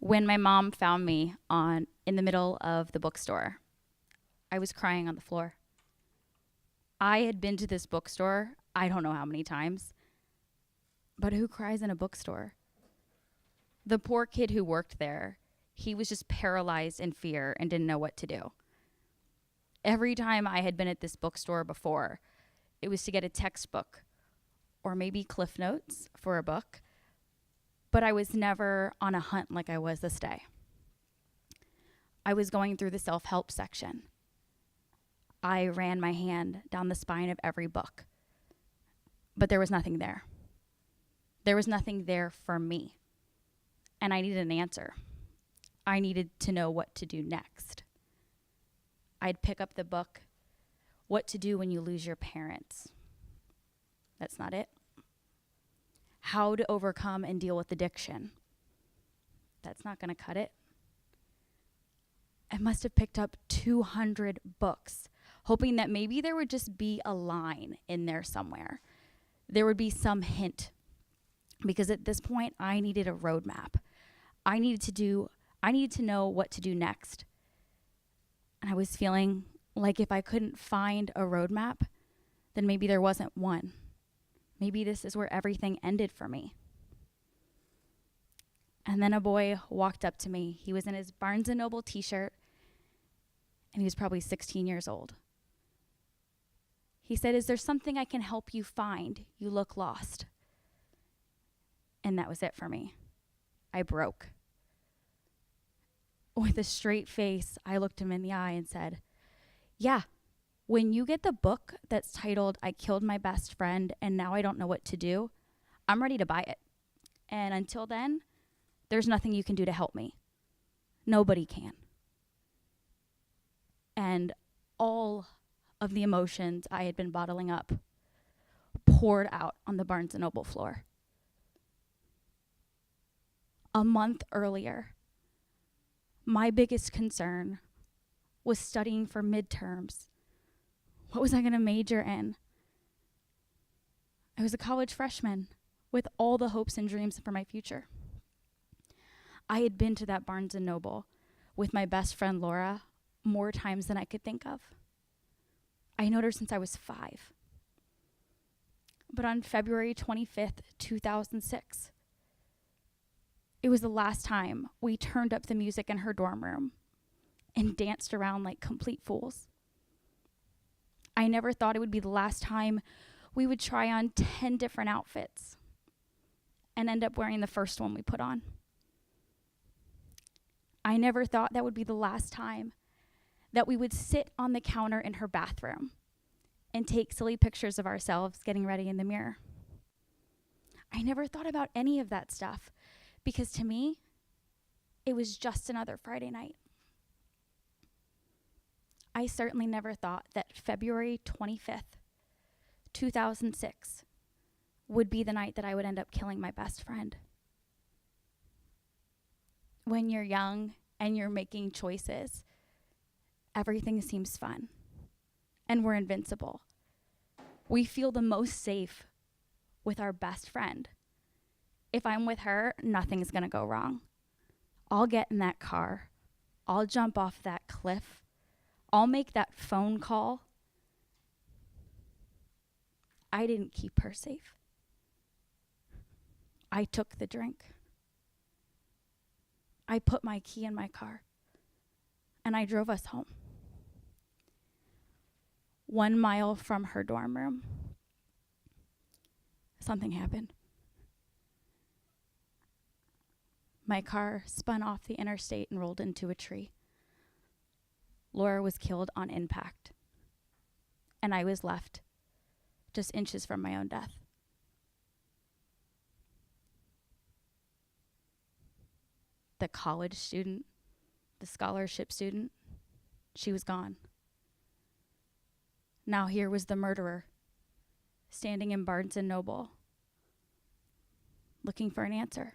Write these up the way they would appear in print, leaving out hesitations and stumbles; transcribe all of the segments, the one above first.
When my mom found me in the middle of the bookstore, I was crying on the floor. I had been to this bookstore, I don't know how many times, but who cries in a bookstore? The poor kid who worked there, he was just paralyzed in fear and didn't know what to do. Every time I had been at this bookstore before, it was to get a textbook or maybe Cliff Notes for a book, but I was never on a hunt like I was this day. I was going through the self-help section. I ran my hand down the spine of every book, but there was nothing there. There was nothing there for me, and I needed an answer. I needed to know what to do next. I'd pick up the book, What to Do When You Lose Your Parents. That's not it. How to Overcome and Deal with Addiction. That's not going to cut it. I must have picked up 200 books, hoping that maybe there would just be a line in there somewhere. There would be some hint. Because at this point, I needed a roadmap. I needed to know what to do next. And I was feeling like if I couldn't find a roadmap, then maybe there wasn't one. Maybe this is where everything ended for me. And then a boy walked up to me. He was in his Barnes & Noble t-shirt, and he was probably 16 years old. He said, "Is there something I can help you find? You look lost." And that was it for me. I broke. With a straight face, I looked him in the eye and said, "Yeah, when you get the book that's titled, I Killed My Best Friend and Now I Don't Know What to Do, I'm ready to buy it. And until then, there's nothing you can do to help me. Nobody can." And all of the emotions I had been bottling up poured out on the Barnes & Noble floor. A month earlier, my biggest concern was studying for midterms. What was I going to major in? I was a college freshman with all the hopes and dreams for my future. I had been to that Barnes & Noble with my best friend Laura more times than I could think of. I known her since I was 5. But on February 25th, 2006, it was the last time we turned up the music in her dorm room and danced around like complete fools. I never thought it would be the last time we would try on 10 different outfits and end up wearing the first one we put on. I never thought that would be the last time that we would sit on the counter in her bathroom and take silly pictures of ourselves getting ready in the mirror. I never thought about any of that stuff because to me, it was just another Friday night. I certainly never thought that February 25th, 2006 would be the night that I would end up killing my best friend. When you're young and you're making choices, everything seems fun and we're invincible. We feel the most safe with our best friend. If I'm with her, nothing's gonna go wrong. I'll get in that car. I'll jump off that cliff. I'll make that phone call. I didn't keep her safe. I took the drink. I put my key in my car and I drove us home. 1 mile from her dorm room, something happened. My car spun off the interstate and rolled into a tree. Laura was killed on impact, and I was left just inches from my own death. The college student, the scholarship student, she was gone. Now here was the murderer, standing in Barnes & Noble, looking for an answer.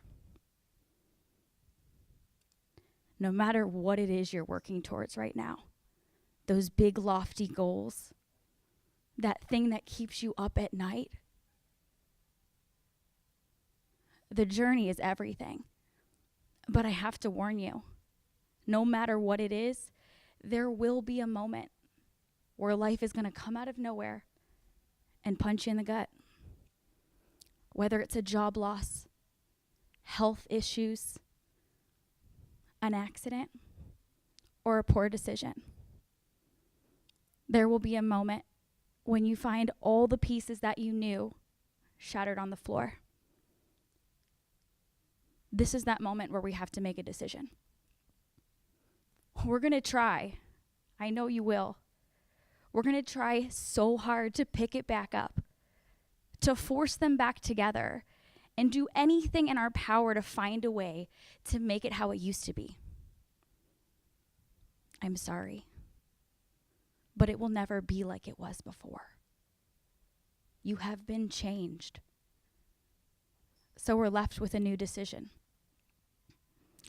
No matter what it is you're working towards right now, those big lofty goals, that thing that keeps you up at night, the journey is everything. But I have to warn you, no matter what it is, there will be a moment where life is going to come out of nowhere and punch you in the gut. Whether it's a job loss, health issues, an accident, or a poor decision. There will be a moment when you find all the pieces that you knew shattered on the floor. This is that moment where we have to make a decision. We're going to try. I know you will. We're going to try so hard to pick it back up, to force them back together, and do anything in our power to find a way to make it how it used to be. I'm sorry, but it will never be like it was before. You have been changed. So we're left with a new decision.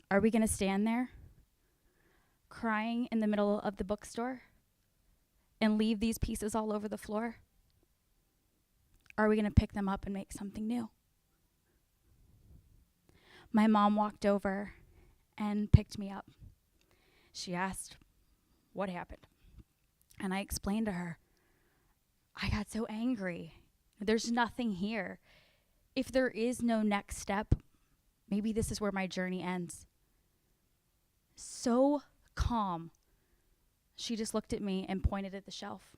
Are we going to stand there crying in the middle of the bookstore and leave these pieces all over the floor? Are we going to pick them up and make something new? My mom walked over and picked me up. She asked, "What happened?" And I explained to her, I got so angry. There's nothing here. If there is no next step, maybe this is where my journey ends. So calm. She just looked at me and pointed at the shelf.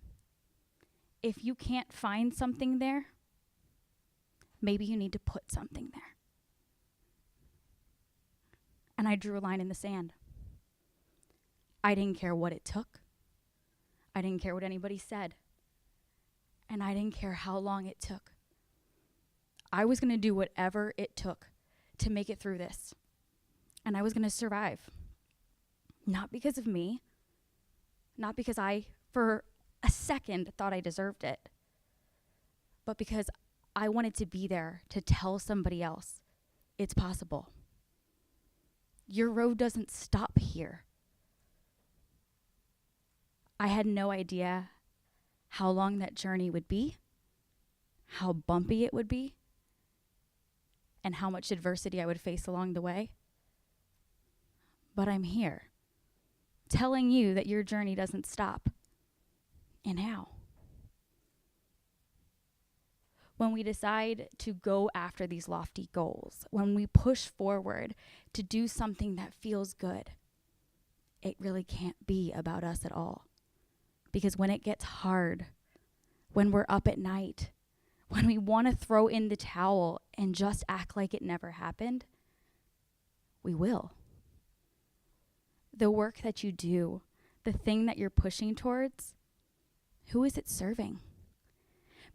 If you can't find something there, maybe you need to put something there. And I drew a line in the sand. I didn't care what it took. I didn't care what anybody said. And I didn't care how long it took. I was going to do whatever it took to make it through this. And I was going to survive. Not because of me. Not because I, for a second, thought I deserved it. But because I wanted to be there to tell somebody else it's possible. Your road doesn't stop here. I had no idea how long that journey would be, how bumpy it would be, and how much adversity I would face along the way. But I'm here, telling you that your journey doesn't stop. And how? When we decide to go after these lofty goals, when we push forward to do something that feels good, it really can't be about us at all. Because when it gets hard, when we're up at night, when we want to throw in the towel and just act like it never happened, we will. The work that you do, the thing that you're pushing towards, who is it serving?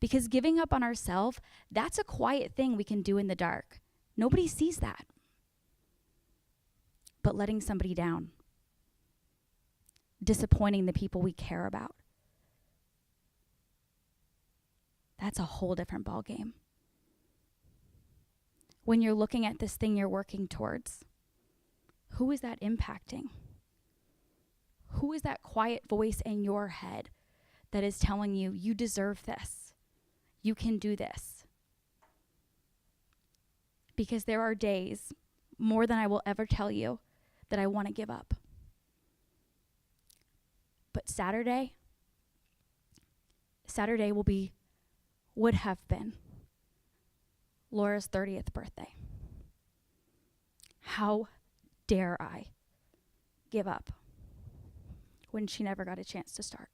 Because giving up on ourselves, that's a quiet thing we can do in the dark. Nobody sees that. But letting somebody down, disappointing the people we care about, that's a whole different ballgame. When you're looking at this thing you're working towards, who is that impacting? Who is that quiet voice in your head that is telling you, you deserve this, you can do this? Because there are days, more than I will ever tell you, that I want to give up. But Saturday would have been Laura's 30th birthday. How dare I give up when she never got a chance to start?